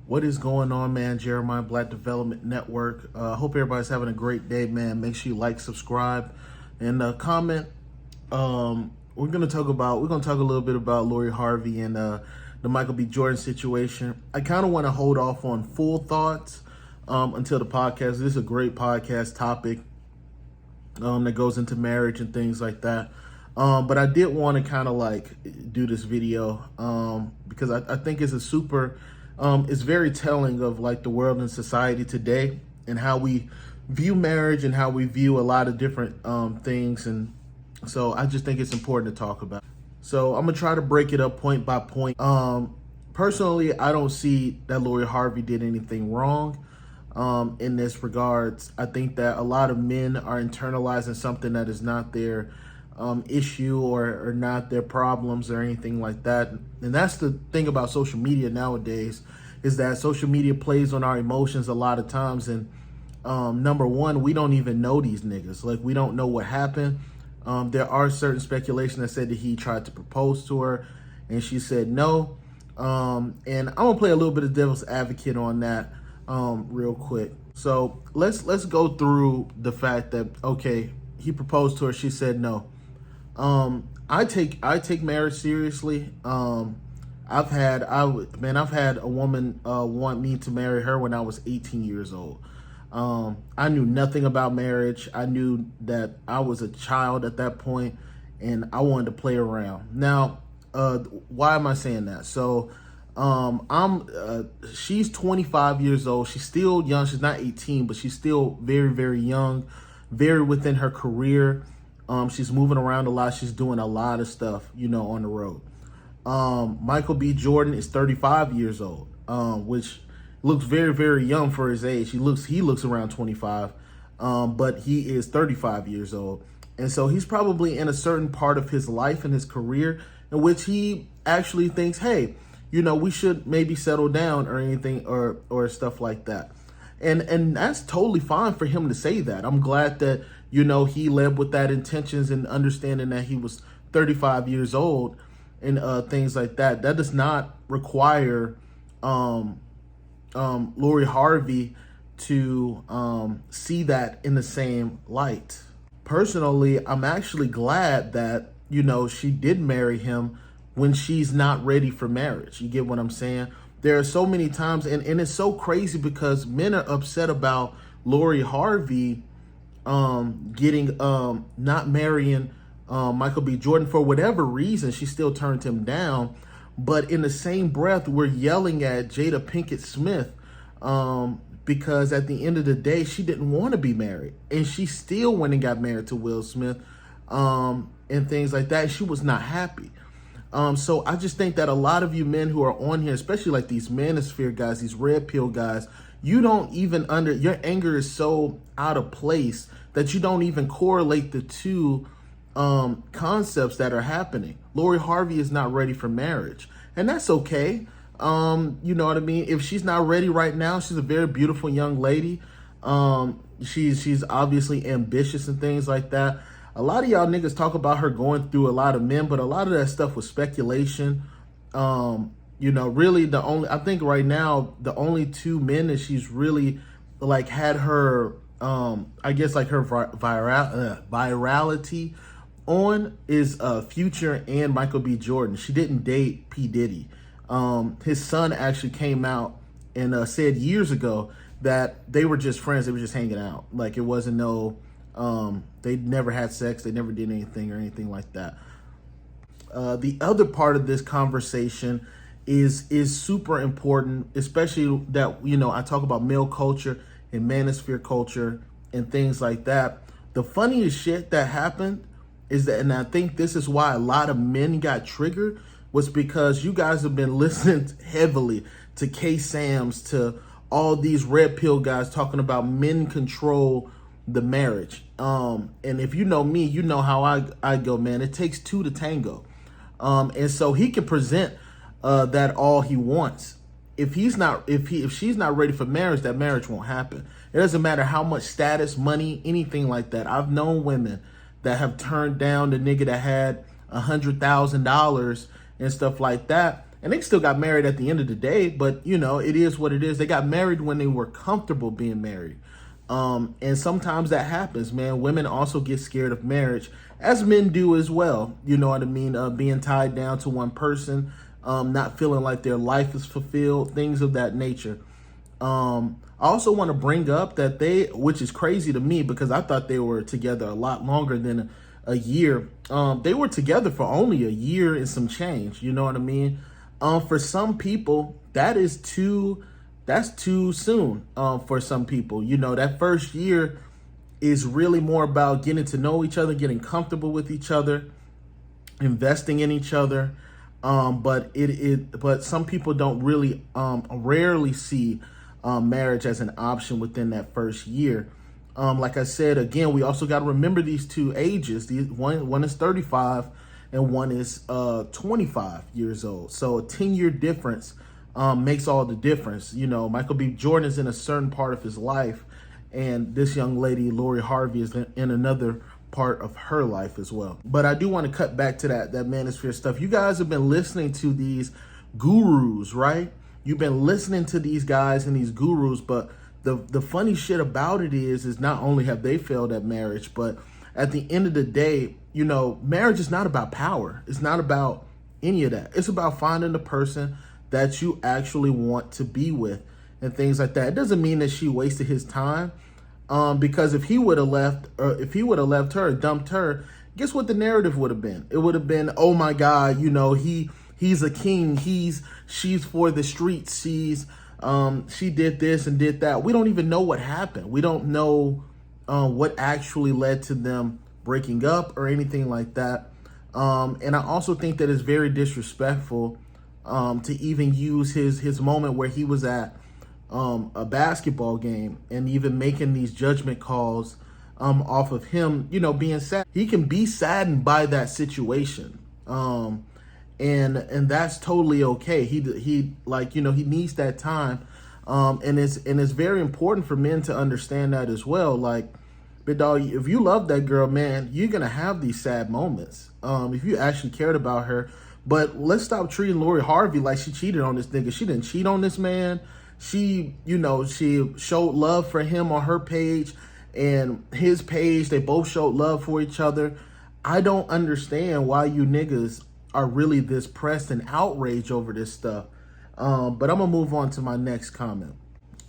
What is going on, man? Jeremiah Black Development Network. Hope everybody's having a great day, man. Make sure you like, subscribe, and comment. We're gonna talk a little bit about Lori Harvey and the Michael B. Jordan situation. I kind of want to hold off on full thoughts until the podcast. This is a great podcast topic that goes into marriage and things like that. But I did want to kind of like do this video because I think it's a super. It's very telling of like the world and society today and how we view marriage and how we view a lot of different things. And so I just think it's important to talk about. So I'm gonna try to break it up point by point. Personally, I don't see that Lori Harvey did anything wrong in this regards. I think that a lot of men are internalizing something that is not their issue or not their problems or anything like that. And that's the thing about social media nowadays, is that social media plays on our emotions a lot of times. And number one, we don't even know these niggas. Like, we don't know what happened. There are certain speculation that said that he tried to propose to her and she said no. And I'm gonna play a little bit of devil's advocate on that real quick. So let's go through the fact that, okay, he proposed to her, she said no. I take marriage seriously. I've had a woman want me to marry her when I was 18 years old. I knew nothing about marriage. I knew that I was a child at that point and I wanted to play around. Now, why am I saying that? So, she's 25 years old. She's still young. She's not 18, but she's still very, very young, very within her career. She's moving around a lot. She's doing a lot of stuff, on the road. Michael B. Jordan is 35 years old, which looks very, very young for his age. He looks around 25, but he is 35 years old. And so he's probably in a certain part of his life and his career in which he actually thinks, hey, we should maybe settle down or anything or stuff like that. And that's totally fine for him to say that. I'm glad that, he led with that intentions and understanding that he was 35 years old and things like that. That does not require Lori Harvey to see that in the same light. Personally, I'm actually glad that, she did marry him when she's not ready for marriage. You get what I'm saying? There are so many times, and it's so crazy because men are upset about Lori Harvey getting not marrying Michael B. Jordan for whatever reason. She still turned him down. But in the same breath, we're yelling at Jada Pinkett Smith because at the end of the day, she didn't want to be married. And she still went and got married to Will Smith and things like that. She was not happy. So I just think that a lot of you men who are on here, especially like these manosphere guys, these red pill guys, you don't even your anger is so out of place that you don't even correlate the two concepts that are happening. Lori Harvey is not ready for marriage, and that's okay. You know what I mean? If she's not ready right now, she's a very beautiful young lady. She's obviously ambitious and things like that. A lot of y'all niggas talk about her going through a lot of men, but a lot of that stuff was speculation. Really I think right now, the only two men that she's really like had her, I guess like her virality on is Future and Michael B. Jordan. She didn't date P. Diddy. His son actually came out and said years ago that they were just friends. They were just hanging out. Like, it wasn't they never had sex. They never did anything or anything like that. The other part of this conversation is super important, especially that, I talk about male culture and manosphere culture and things like that. The funniest shit that happened is that, and I think this is why a lot of men got triggered, was because you guys have been listening heavily to K-Sams, to all these red pill guys talking about men control the marriage. And if you know me, you know how I go, man. It takes two to tango. And so he can present that all he wants. If she's not ready for marriage, that marriage won't happen. It doesn't matter how much status, money, anything like that. I've known women that have turned down the nigga that had $100,000 and stuff like that, And they still got married at the end of the day, but you know, it is what it is. They got married when they were comfortable being married. And sometimes that happens, man. Women also get scared of marriage, as men do as well. You know what I mean? Being tied down to one person, not feeling like their life is fulfilled, things of that nature. I also want to bring up that which is crazy to me because I thought they were together a lot longer than a year. They were together for only a year and some change. You know what I mean? For some people, that's too soon. For some people, you know, that first year is really more about getting to know each other, getting comfortable with each other, investing in each other. But some people don't really, rarely see marriage as an option within that first year. Like I said, again, we also got to remember these two ages. One is 35 and one is 25 years old. So a 10-year difference makes all the difference. You know, Michael B. Jordan is in a certain part of his life, and this young lady, Lori Harvey, is in another part of her life as well. But I do want to cut back to that manosphere stuff. You guys have been listening to these gurus, right? You've been listening to these guys and these gurus, but the funny shit about it is not only have they failed at marriage, but at the end of the day, you know, marriage is not about power. It's not about any of that. It's about finding the person that you actually want to be with and things like that. It doesn't mean that she wasted his time, because if he would have left, or if he would have left her, dumped her, guess what the narrative would have been? It would have been, oh my God, you know, he's a king. She's for the streets. She did this and did that. We don't even know what happened. We don't know what actually led to them breaking up or anything like that. And I also think that it's very disrespectful to even use his moment where he was at a basketball game and even making these judgment calls off of him, you know, being sad. He can be saddened by that situation. And that's totally okay. He like, you know, he needs that time. And it's very important for men to understand that as well. Like, but dog, if you love that girl, man, you're gonna have these sad moments. If you actually cared about her. But let's stop treating Lori Harvey like she cheated on this nigga. She didn't cheat on this man. She, you know, she showed love for him on her page and his page. They both showed love for each other. I don't understand why you niggas are really this pressed and outraged over this stuff. But I'm gonna move on to my next comment.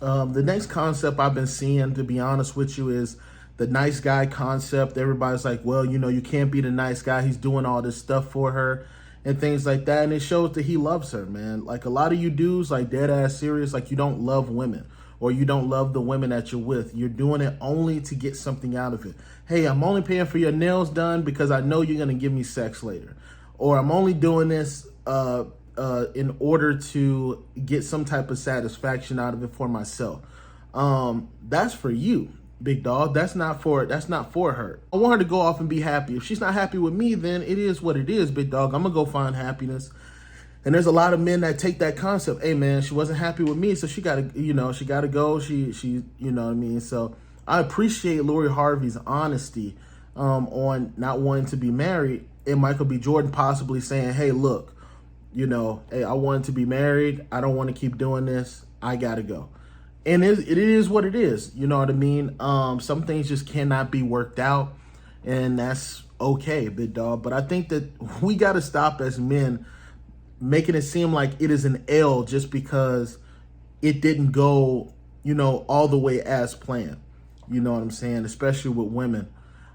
The next concept I've been seeing, to be honest with you, is the nice guy concept. Everybody's like, well, you know, you can't be the nice guy. He's doing all this stuff for her and things like that. And it shows that he loves her, man. Like a lot of you dudes, like dead ass serious, like you don't love women or you don't love the women that you're with. You're doing it only to get something out of it. Hey, I'm only paying for your nails done because I know you're going to give me sex later. Or I'm only doing this in order to get some type of satisfaction out of it for myself. That's for you, big dog. That's not for her. I want her to go off and be happy. If she's not happy with me, then it is what it is, big dog. I'm gonna go find happiness. And there's a lot of men that take that concept. Hey man, she wasn't happy with me, so she gotta go. She you know what I mean? So I appreciate Lori Harvey's honesty on not wanting to be married, and Michael B. Jordan possibly saying, hey, look, you know, hey, I wanted to be married. I don't want to keep doing this. I gotta go. And it is what it is. You know what I mean? Some things just cannot be worked out, and that's okay, big dog. But I think that we got to stop as men making it seem like it is an L just because it didn't go, you know, all the way as planned. You know what I'm saying? Especially with women.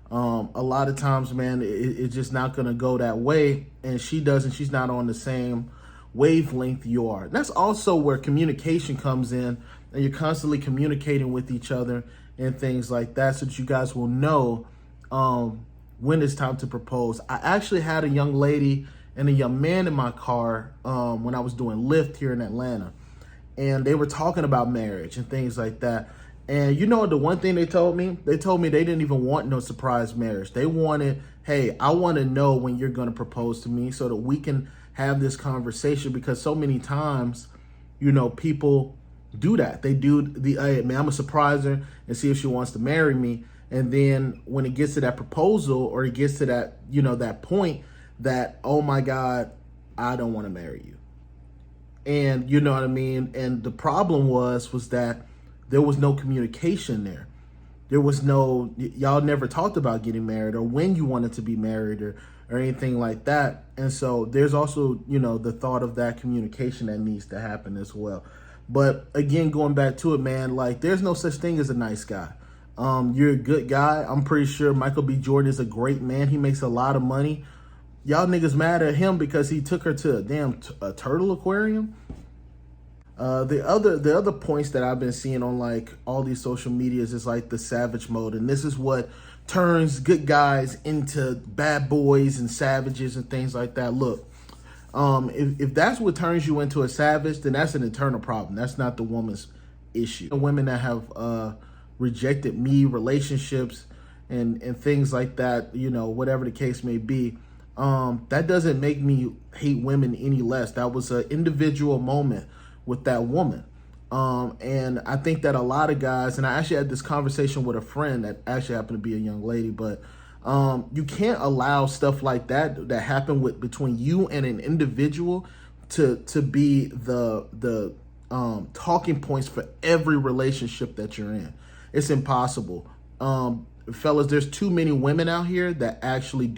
A lot of times, man, it's just not going to go that way. And she's not on the same wavelength you are. That's also where communication comes in, and you're constantly communicating with each other and things like that so that you guys will know when it's time to propose. I actually had a young lady and a young man in my car when I was doing Lyft here in Atlanta, and they were talking about marriage and things like that. And you know the one thing they told me? They told me they didn't even want no surprise marriage. They wanted, hey, I want to know when you're going to propose to me so that we can have this conversation, because so many times, you know, people do that. They do hey, man, I'm gonna surprise her and see if she wants to marry me. And then when it gets to that proposal, or it gets to that, you know, that point that, oh my God, I don't want to marry you. And you know what I mean? And the problem was that there was no communication there. There was no, y'all never talked about getting married or when you wanted to be married or anything like that. And so there's also, you know, the thought of that communication that needs to happen as well. But again, going back to it, man, like there's no such thing as a nice guy. You're a good guy. I'm pretty sure Michael B. Jordan is a great man. He makes a lot of money. Y'all niggas mad at him because he took her to a damn a turtle aquarium. The other points that I've been seeing on like all these social medias is like the savage mode, and this is what turns good guys into bad boys and savages and things like that. Look, if that's what turns you into a savage, then that's an internal problem. That's not the woman's issue. The women that have rejected me, relationships, and things like that, you know, whatever the case may be, that doesn't make me hate women any less. That was an individual moment with that woman. And I think that a lot of guys, and I actually had this conversation with a friend that actually happened to be a young lady, but you can't allow stuff like that happen between you and an individual to be the talking points for every relationship that you're in. It's impossible. Fellas, there's too many women out here that actually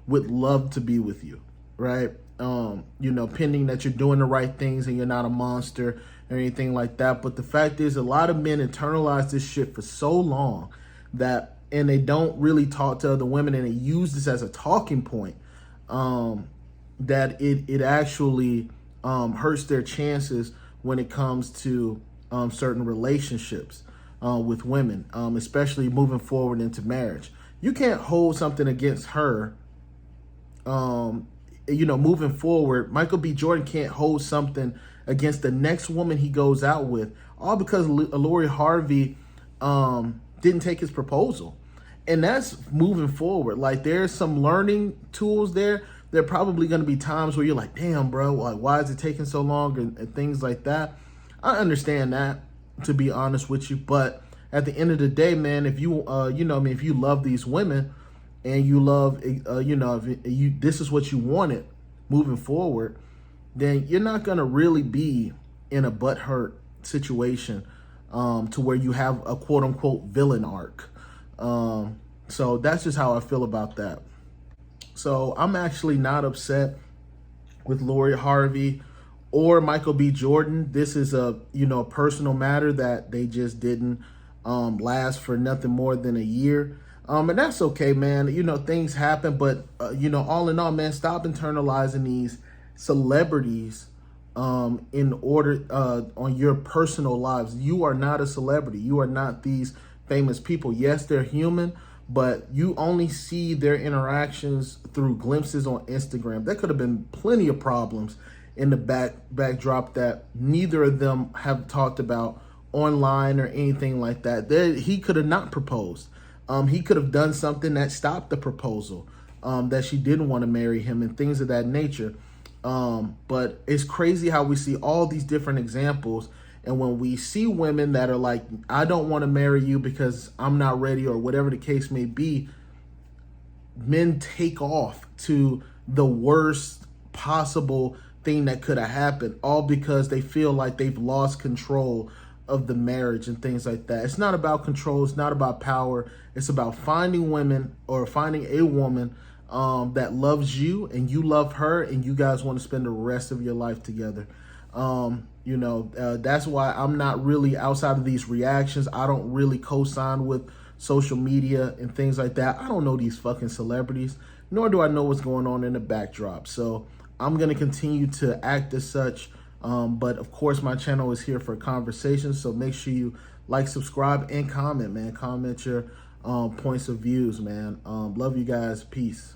would love to be with you, right? You know, pending that you're doing the right things and you're not a monster or anything like that. But the fact is, a lot of men internalize this shit for so long and they don't really talk to other women, and they use this as a talking point, that it actually hurts their chances when it comes to certain relationships with women, especially moving forward into marriage. You can't hold something against her. You know, moving forward, Michael B. Jordan can't hold something against the next woman he goes out with, all because Lori Harvey didn't take his proposal. And that's moving forward. Like, there's some learning tools there. There are probably going to be times where you're like, damn, bro, like, why is it taking so long and things like that. I understand that, to be honest with you. But at the end of the day, man, if you, you know, I mean, if you love these women, and you love, you know, if this is what you wanted moving forward, then you're not going to really be in a butthurt situation to where you have a quote unquote villain arc. So that's just how I feel about that. So I'm actually not upset with Lori Harvey or Michael B. Jordan. This is a, you know, personal matter that they just didn't last for nothing more than a year. And that's okay, man. You know, things happen, but, you know, all in all, man, stop internalizing these celebrities in order on your personal lives. You are not a celebrity. You are not these famous people. Yes, they're human, but you only see their interactions through glimpses on Instagram. There could have been plenty of problems in the backdrop that neither of them have talked about online or anything like that. He could have not proposed. He could have done something that stopped the proposal, that she didn't want to marry him and things of that nature. But it's crazy how we see all these different examples. And when we see women that are like, I don't want to marry you because I'm not ready or whatever the case may be, men take off to the worst possible thing that could have happened, all because they feel like they've lost control of the marriage and things like that. It's not about control. It's not about power. It's about finding women or finding a woman that loves you and you love her and you guys want to spend the rest of your life together. You know, that's why I'm not really, outside of these reactions, I don't really co-sign with social media and things like that. I don't know these fucking celebrities, nor do I know what's going on in the backdrop. So I'm going to continue to act as such. But of course, my channel is here for conversations. So make sure you like, subscribe, and comment, man. Comment your points of views, man. Love you guys. Peace.